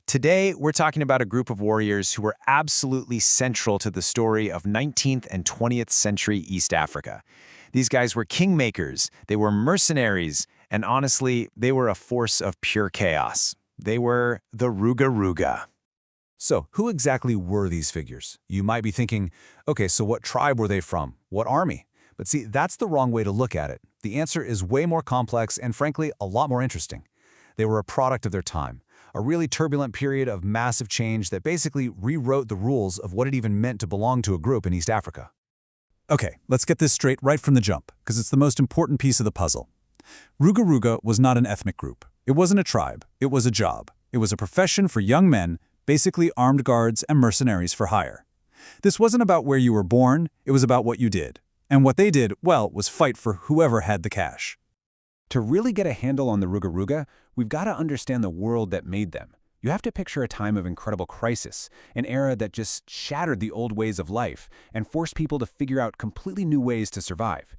Today, we're talking about a group of warriors who were absolutely central to the story of 19th and 20th century East Africa. These guys were kingmakers, they were mercenaries, and honestly, they were a force of pure chaos. They were the Ruga-ruga. So, who exactly were these figures? You might be thinking, okay, so what tribe were they from? What army? But see, that's the wrong way to look at it. The answer is way more complex and, frankly, a lot more interesting. They were a product of their time, a really turbulent period of massive change that basically rewrote the rules of what it even meant to belong to a group in East Africa. Okay, let's get this straight right from the jump, because it's the most important piece of the puzzle. Ruga-ruga was not an ethnic group. It wasn't a tribe. It was a job. It was a profession for young men, basically armed guards and mercenaries for hire. This wasn't about where you were born, it was about what you did. And what they did, well, was fight for whoever had the cash. To really get a handle on the Ruga-ruga, we've got to understand the world that made them. You have to picture a time of incredible crisis, an era that just shattered the old ways of life and forced people to figure out completely new ways to survive.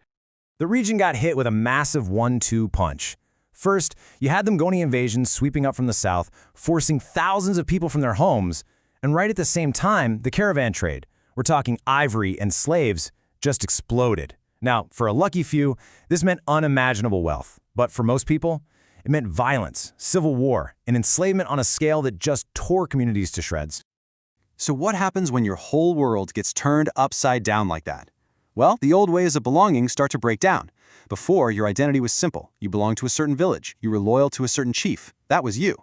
The region got hit with a massive 1-2 punch. First, you had the Nguni invasion sweeping up from the south, forcing thousands of people from their homes, and right at the same time, the caravan trade, we're talking ivory and slaves, just exploded. Now, for a lucky few, this meant unimaginable wealth. But for most people, it meant violence, civil war, and enslavement on a scale that just tore communities to shreds. So what happens when your whole world gets turned upside down like that? Well, the old ways of belonging start to break down. Before, your identity was simple. You belonged to a certain village. You were loyal to a certain chief. That was you.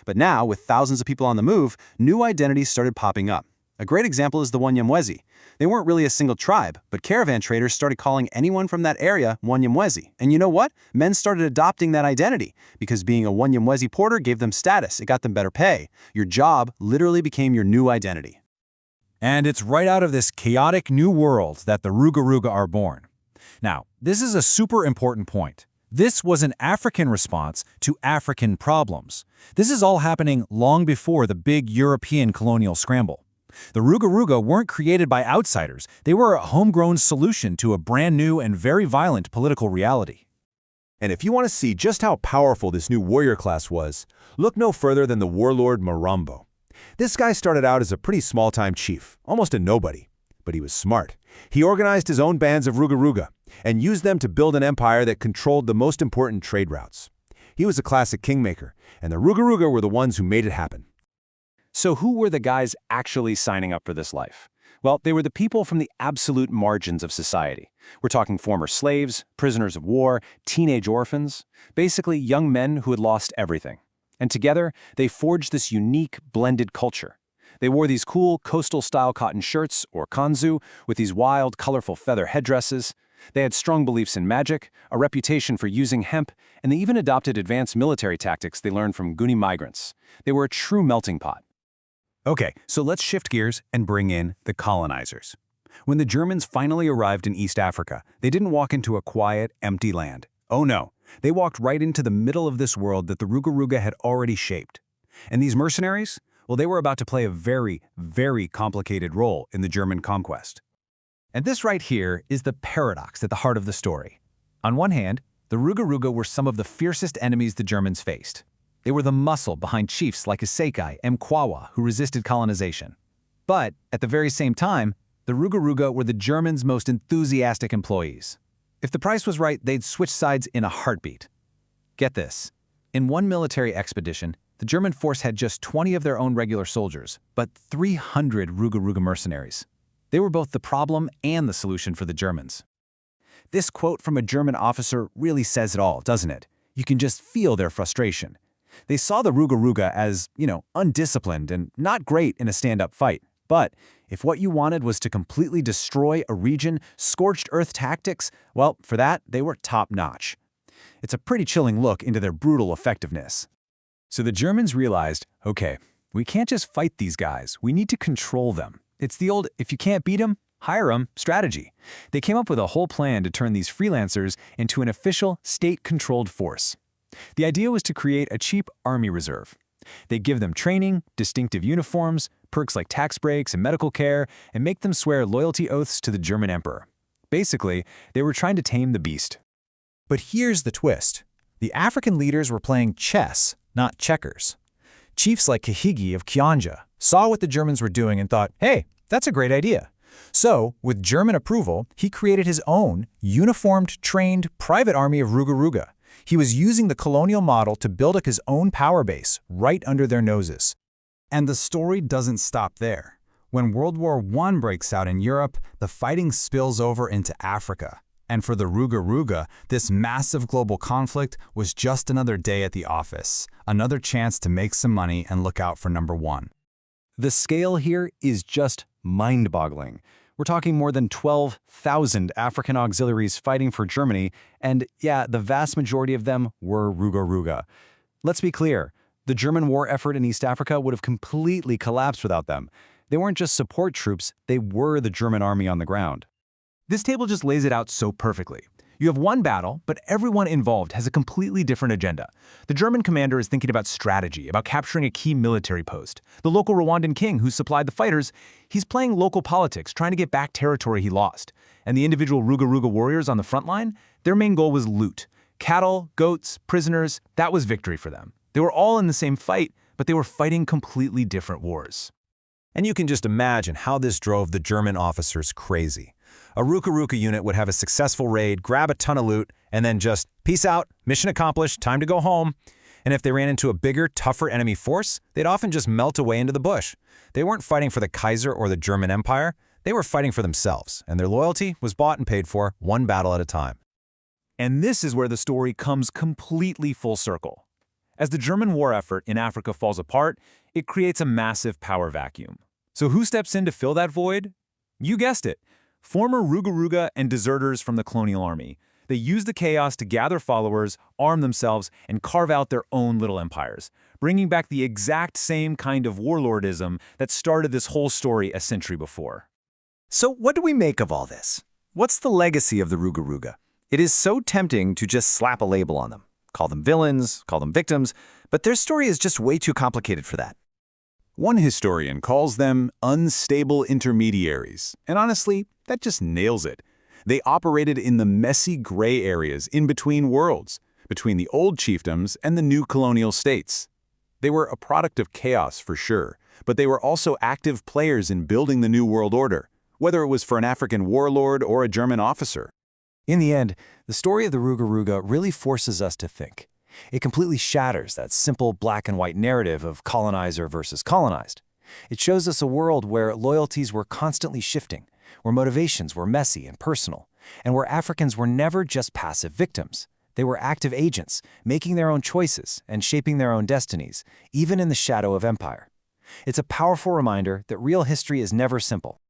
But now, with thousands of people on the move, new identities started popping up. A great example is the wanyi-namwezi. They weren't really a single tribe, but caravan traders started calling anyone from that area wanyi-namwezi. And you know what? Men started adopting that identity, because being a wanyi-namwezi porter gave them status, it got them better pay. Your job literally became your new identity. And it's right out of this chaotic new world that the Ruga-ruga are born. Now, this is a super important point. This was an African response to African problems. This is all happening long before the big European colonial scramble. The Ruga-ruga weren't created by outsiders. They were a homegrown solution to a brand new and very violent political reality. And if you want to see just how powerful this new warrior class was, look no further than the warlord Mirambo. This guy started out as a pretty small-time chief, almost a nobody. But he was smart. He organized his own bands of Ruga-ruga and used them to build an empire that controlled the most important trade routes. He was a classic kingmaker, and the Ruga-ruga were the ones who made it happen. So who were the guys actually signing up for this life? Well, they were the people from the absolute margins of society. We're talking former slaves, prisoners of war, teenage orphans, basically young men who had lost everything. And together, they forged this unique, blended culture. They wore these cool, coastal-style cotton shirts, or kanzu, with these wild, colorful feather headdresses. They had strong beliefs in magic, a reputation for using hemp, and they even adopted advanced military tactics they learned from Nguni migrants. They were a true melting pot. Okay, so let's shift gears and bring in the colonizers. When the Germans finally arrived in East Africa, they didn't walk into a quiet, empty land. Oh no, they walked right into the middle of this world that the Ruga-ruga had already shaped. And these mercenaries? Well, they were about to play a very, very complicated role in the German conquest. And this right here is the paradox at the heart of the story. On one hand, the Ruga-ruga were some of the fiercest enemies the Germans faced. They were the muscle behind chiefs like Iseke and Mkwawa who resisted colonization. But, at the very same time, the Ruga-ruga were the Germans' most enthusiastic employees. If the price was right, they'd switch sides in a heartbeat. Get this. In one military expedition, the German force had just 20 of their own regular soldiers, but 300 Ruga-ruga mercenaries. They were both the problem and the solution for the Germans. This quote from a German officer really says it all, doesn't it? You can just feel their frustration. They saw the Ruga-ruga as, undisciplined and not great in a stand-up fight. But if what you wanted was to completely destroy a region, scorched earth tactics, well, for that, they were top-notch. It's a pretty chilling look into their brutal effectiveness. So the Germans realized, okay, we can't just fight these guys, we need to control them. It's the old, if you can't beat them, hire them strategy. They came up with a whole plan to turn these freelancers into an official, state-controlled force. The idea was to create a cheap army reserve. They'd give them training, distinctive uniforms, perks like tax breaks and medical care, and make them swear loyalty oaths to the German emperor. Basically, they were trying to tame the beast. But here's the twist. The African leaders were playing chess, not checkers. Chiefs like Kahigi of Kianja saw what the Germans were doing and thought, hey, that's a great idea. So, with German approval, he created his own, uniformed, trained, private army of Ruga-ruga. He was using the colonial model to build up his own power base right under their noses. And the story doesn't stop there. When World War I breaks out in Europe, the fighting spills over into Africa. And for the Ruga-ruga, this massive global conflict was just another day at the office, another chance to make some money and look out for number one. The scale here is just mind-boggling. We're talking more than 12,000 African auxiliaries fighting for Germany, and yeah, the vast majority of them were Ruga-ruga. Let's be clear, the German war effort in East Africa would have completely collapsed without them. They weren't just support troops, they were the German army on the ground. This table just lays it out so perfectly. You have one battle, but everyone involved has a completely different agenda. The German commander is thinking about strategy, about capturing a key military post. The local Rwandan king who supplied the fighters, he's playing local politics, trying to get back territory he lost. And the individual Ruga-ruga warriors on the front line, their main goal was loot. Cattle, goats, prisoners, that was victory for them. They were all in the same fight, but they were fighting completely different wars. And you can just imagine how this drove the German officers crazy. A Ruga-ruga unit would have a successful raid, grab a ton of loot, and then just, peace out, mission accomplished, time to go home. And if they ran into a bigger, tougher enemy force, they'd often just melt away into the bush. They weren't fighting for the Kaiser or the German Empire, they were fighting for themselves, and their loyalty was bought and paid for, one battle at a time. And this is where the story comes completely full circle. As the German war effort in Africa falls apart, it creates a massive power vacuum. So who steps in to fill that void? You guessed it. Former Ruga-ruga and deserters from the colonial army. They used the chaos to gather followers, arm themselves, and carve out their own little empires, bringing back the exact same kind of warlordism that started this whole story a century before. So what do we make of all this? What's the legacy of the Ruga-ruga? It is so tempting to just slap a label on them, call them villains, call them victims, but their story is just way too complicated for that. One historian calls them unstable intermediaries, and honestly, that just nails it. They operated in the messy gray areas in between worlds, between the old chiefdoms and the new colonial states. They were a product of chaos for sure, but they were also active players in building the new world order, whether it was for an African warlord or a German officer. In the end, the story of the Ruga-ruga really forces us to think. It completely shatters that simple black and white narrative of colonizer versus colonized. It shows us a world where loyalties were constantly shifting, where motivations were messy and personal, and where Africans were never just passive victims. They were active agents, making their own choices and shaping their own destinies, even in the shadow of empire. It's a powerful reminder that real history is never simple.